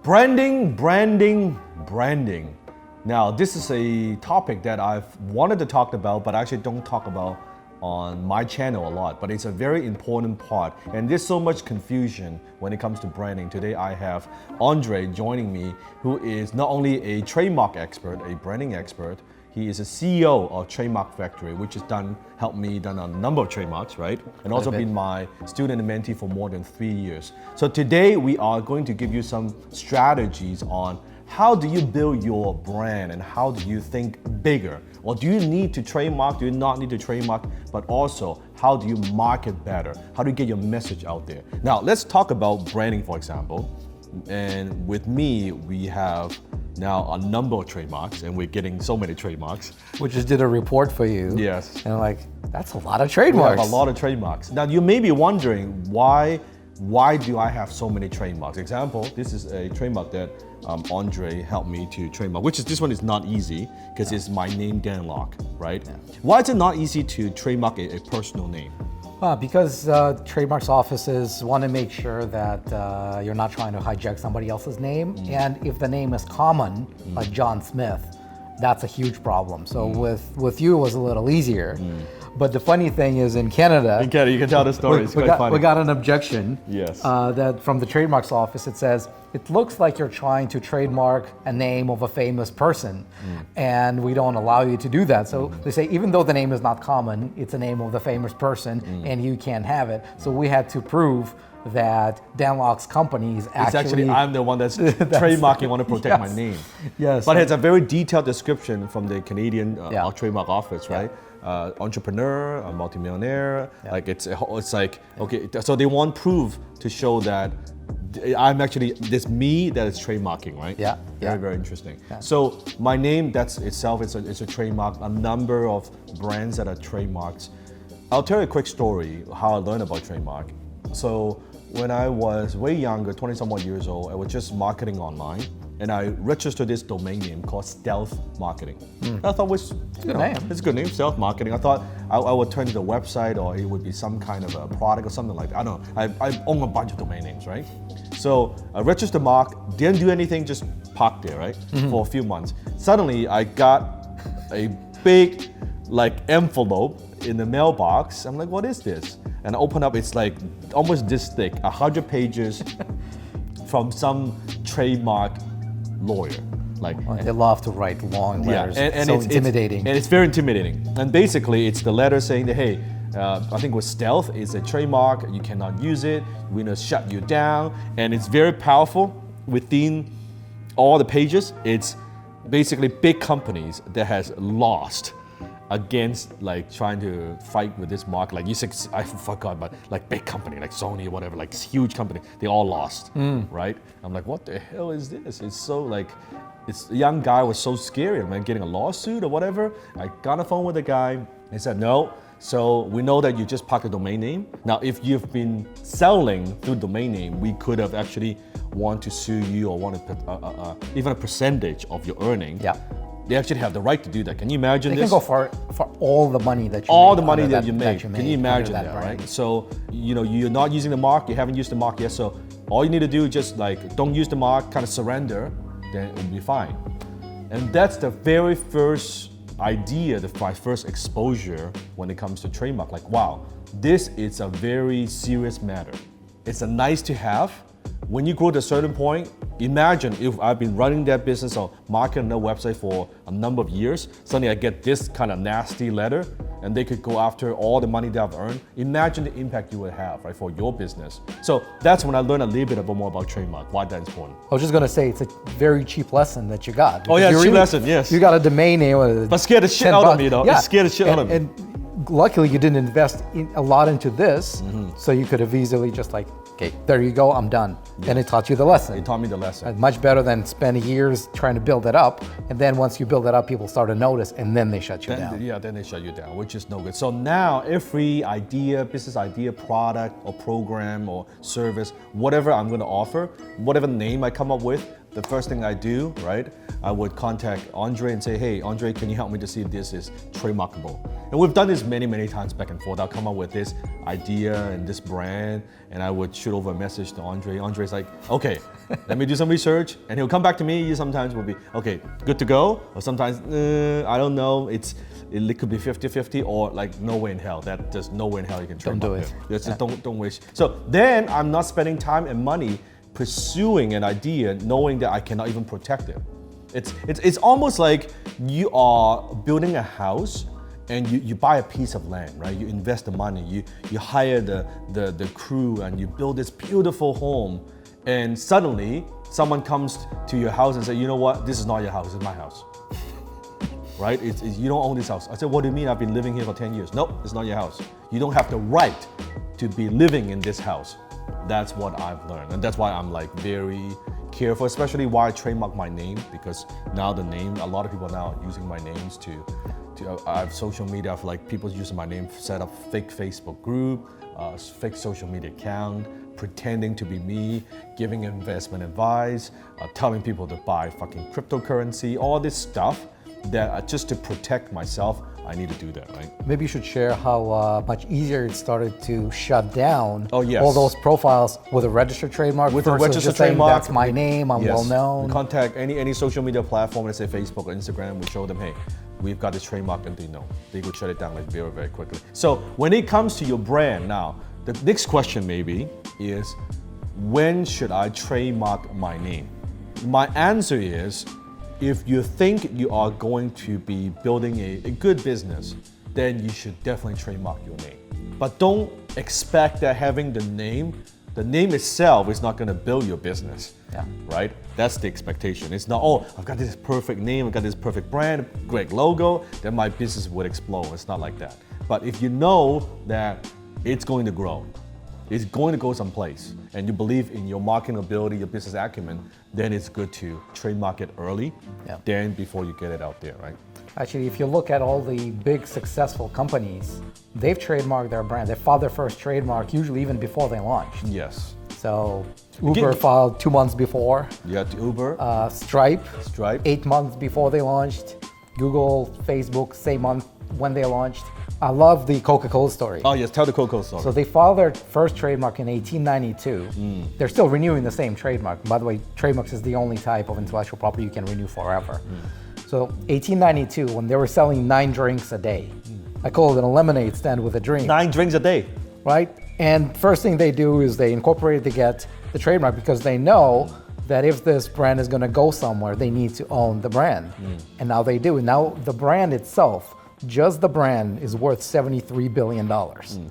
Branding. Now, this is a topic that I've wanted to talk about, but I actually don't talk about on my channel a lot, but it's a very important part. And there's so much confusion when it comes to branding. Today I have Andrei joining me, who is not only a trademark expert, a branding expert, he is a CEO of Trademark Factory, which has helped me done a number of trademarks, right? And also been my student and mentee for more than 3 years. So today we are going to give you some strategies on how do you build your brand and how do you think bigger? Or do you need to trademark? Do you not need to trademark? But also, how do you market better? How do you get your message out there? Now, let's talk about branding, for example. And with me, we have now a number of trademarks, and we're getting so many trademarks. We just did a report for you. Yes. And like, that's a lot of trademarks. We have a lot of trademarks. Now, you may be wondering, why do I have so many trademarks? Example, this is a trademark that Andrei helped me to trademark, this one is not easy because it's my name, Dan Lok, right? Yeah. Why is it not easy to trademark a personal name? Because trademarks offices want to make sure that you're not trying to hijack somebody else's name. And if the name is common, like John Smith, that's a huge problem. So with you, it was a little easier. But the funny thing is in Canada, you can tell the story, it's quite funny. We got an objection yes. That from the trademarks office. It says, it looks like you're trying to trademark a name of a famous person, and we don't allow you to do that. So they say, even though the name is not common, it's a name of the famous person, and you can't have it. So we had to prove that Dan Lok's company is actually I'm the one that's trademarking, want to protect my name. Yes. But it's a very detailed description from the Canadian trademark office, right? Entrepreneur, a multimillionaire, like it's like, okay, so they want proof to show that I'm actually, this me that is trademarking, right? Yeah. Very interesting. Yeah. So my name, that's itself, it's a trademark, a number of brands that are trademarks. I'll tell you a quick story, how I learned about trademark. So when I was way younger, 20-some-odd years old, I was just marketing online, and I registered this domain name called Stealth Marketing. I thought it's a good name, Stealth Marketing. I thought I would turn it into a website, or it would be some kind of a product or something like that. I don't know. I own a bunch of domain names, right? So I registered mark, didn't do anything, just parked there, right? For a few months. Suddenly, I got a big envelope in the mailbox. I'm like, what is this? And I open up, it's like almost this thick, 100 pages from some trademark lawyer. They love to write long letters. And so it's intimidating. And it's very intimidating. And basically, it's the letter saying that, hey, I think with Stealth, it's a trademark, you cannot use it, we're gonna shut you down. And it's very powerful. Within all the pages, it's basically big companies that has lost against trying to fight with this mark. I forgot, but big company, like Sony or whatever, huge company, they all lost, right? I'm like, what the hell is this? It's so the young guy was so scary, man, getting a lawsuit or whatever. I got on the phone with the guy, he said, no, so we know that you just parked a domain name. Now, if you've been selling through domain name, we could have actually want to sue you or want to even a percentage of your earning. Yeah. They actually have the right to do that. Can you imagine this? They can go for all the money that you all make. the money that you make. Can you imagine that, right? So, you're not using the mark, you haven't used the mark yet, so all you need to do is just don't use the mark, kind of surrender, then it will be fine. And that's the very first idea, my first exposure when it comes to trademark. Wow, this is a very serious matter. It's a nice to have. When you grow to a certain point, imagine if I've been running that business or marketing a website for a number of years, suddenly I get this kind of nasty letter, and they could go after all the money that I've earned. Imagine the impact you would have, right, for your business. So that's when I learned a little bit more about trademark, why that's important. I was just gonna say, it's a very cheap lesson that you got. Oh yeah, cheap lesson, yes. You got a domain name. But scared the shit out of me though. Yeah. It scared the shit out of me. And luckily you didn't invest a lot into this, so you could have easily just okay, there you go, I'm done. Yes. And it taught you the lesson. It taught me the lesson. Much better than spending years trying to build it up. And then once you build it up, people start to notice, and then they shut you down. Yeah, then they shut you down, which is no good. So now every idea, business idea, product or program or service, whatever I'm gonna offer, whatever name I come up with, the first thing I do, right, I would contact Andre and say, hey, Andre, can you help me to see if this is trademarkable? And we've done this many, many times back and forth. I'll come up with this idea and this brand, and I would shoot over a message to Andre. Andre's like, okay, let me do some research, and he'll come back to me. Sometimes will be, okay, good to go, or sometimes, I don't know, it could be 50-50, or like no way in hell. There's no way in hell you can trademark it. Just don't waste. So then I'm not spending time and money pursuing an idea knowing that I cannot even protect it. It's almost like you are building a house and you buy a piece of land, right? You invest the money, you hire the crew, and you build this beautiful home, and suddenly someone comes to your house and say, you know what, this is not your house, it's my house. Right? You don't own this house. I said, what do you mean? I've been living here for 10 years. Nope, it's not your house. You don't have the right to be living in this house. That's what I've learned. And that's why I'm like very careful, especially why I trademark my name, because now the name, a lot of people are now using my names to I have social media, I have like people using my name, set up fake Facebook group, fake social media account, pretending to be me, giving investment advice, telling people to buy fucking cryptocurrency, all this stuff that just to protect myself, I need to do that, right? Maybe you should share how much easier it started to shut down yes. all those profiles with a registered trademark. With a registered just saying, trademark, that's my name, I'm well known. We contact any social media platform, let's say Facebook or Instagram, we show them, hey, we've got this trademark, and they know. They could shut it down like very, very quickly. So when it comes to your brand now, the next question maybe is, when should I trademark my name? My answer is, if you think you are going to be building a good business, then you should definitely trademark your name. But don't expect that having the name itself is not going to build your business, right? That's the expectation. It's not, oh, I've got this perfect name, I've got this perfect brand, great logo, then my business would explode. It's not like that. But if you know that it's going to grow, it's going to go someplace, and you believe in your marketing ability, your business acumen, then it's good to trademark it early, then before you get it out there, right? Actually, if you look at all the big successful companies, they've trademarked their brand. They filed their first trademark usually even before they launched. Yes. So Uber filed 2 months before. Yeah, Uber. Stripe. 8 months before they launched. Google, Facebook, same month when they launched. I love the Coca-Cola story. Oh yes, tell the Coca-Cola story. So they filed their first trademark in 1892. They're still renewing the same trademark. By the way, trademarks is the only type of intellectual property you can renew forever. So 1892, when they were selling 9 drinks a day. I call it a lemonade stand with a drink. 9 drinks a day. Right? And first thing they do is they incorporate to get the trademark, because they know that if this brand is going to go somewhere, they need to own the brand. And now they do. And now the brand itself, just the brand, is worth $73 billion.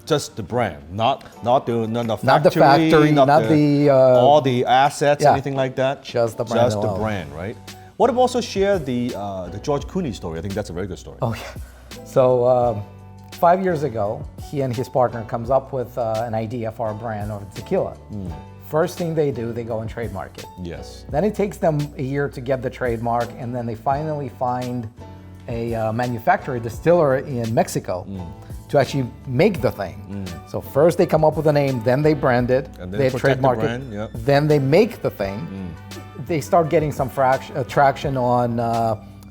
Just the brand, not the factory, not the factory, not the all the assets, anything like that. Just the brand. Just the brand, right? What if also share the George Clooney story? I think that's a very good story. Oh yeah. So 5 years ago, he and his partner comes up with an idea for a brand of tequila. First thing they do, they go and trademark it. Yes. Then it takes them a year to get the trademark, and then they finally find a manufacturer, a distiller in Mexico to actually make the thing. So first they come up with a name, then they brand it, and then they trademark it, then they make the thing. They start getting some traction on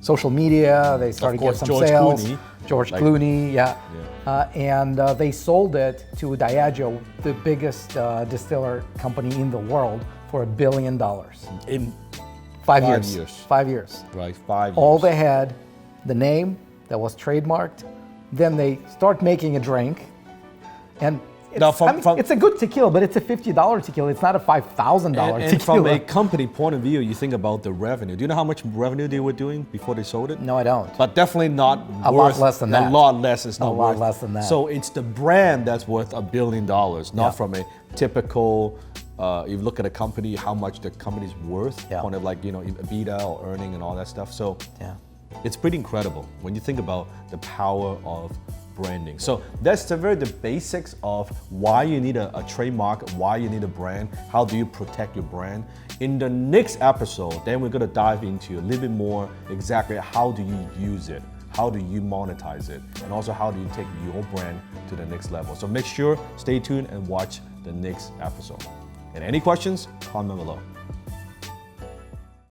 social media, they started getting some George sales. Clooney. George Clooney, and they sold it to Diageo, the biggest distiller company in the world, for $1 billion. In 5 years. 5 years. Right, 5 years. All they had, the name that was trademarked, then they start making a drink, and it's a good tequila, but it's a $50 tequila. It's not a $5,000 tequila. And from a company point of view, you think about the revenue. Do you know how much revenue they were doing before they sold it? No, I don't. But definitely not a lot less than that. A lot less. It's not a lot less than that. So it's the brand that's worth $1 billion, not from a typical. You look at a company, how much the company's worth, kind of like EBITDA or earning and all that stuff. So it's pretty incredible when you think about the power of branding. So that's the basics of why you need a trademark, why you need a brand, how do you protect your brand. In the next episode, then we're gonna dive into a little bit more exactly how do you use it, how do you monetize it, and also how do you take your brand to the next level. So make sure, stay tuned and watch the next episode. And any questions, comment below.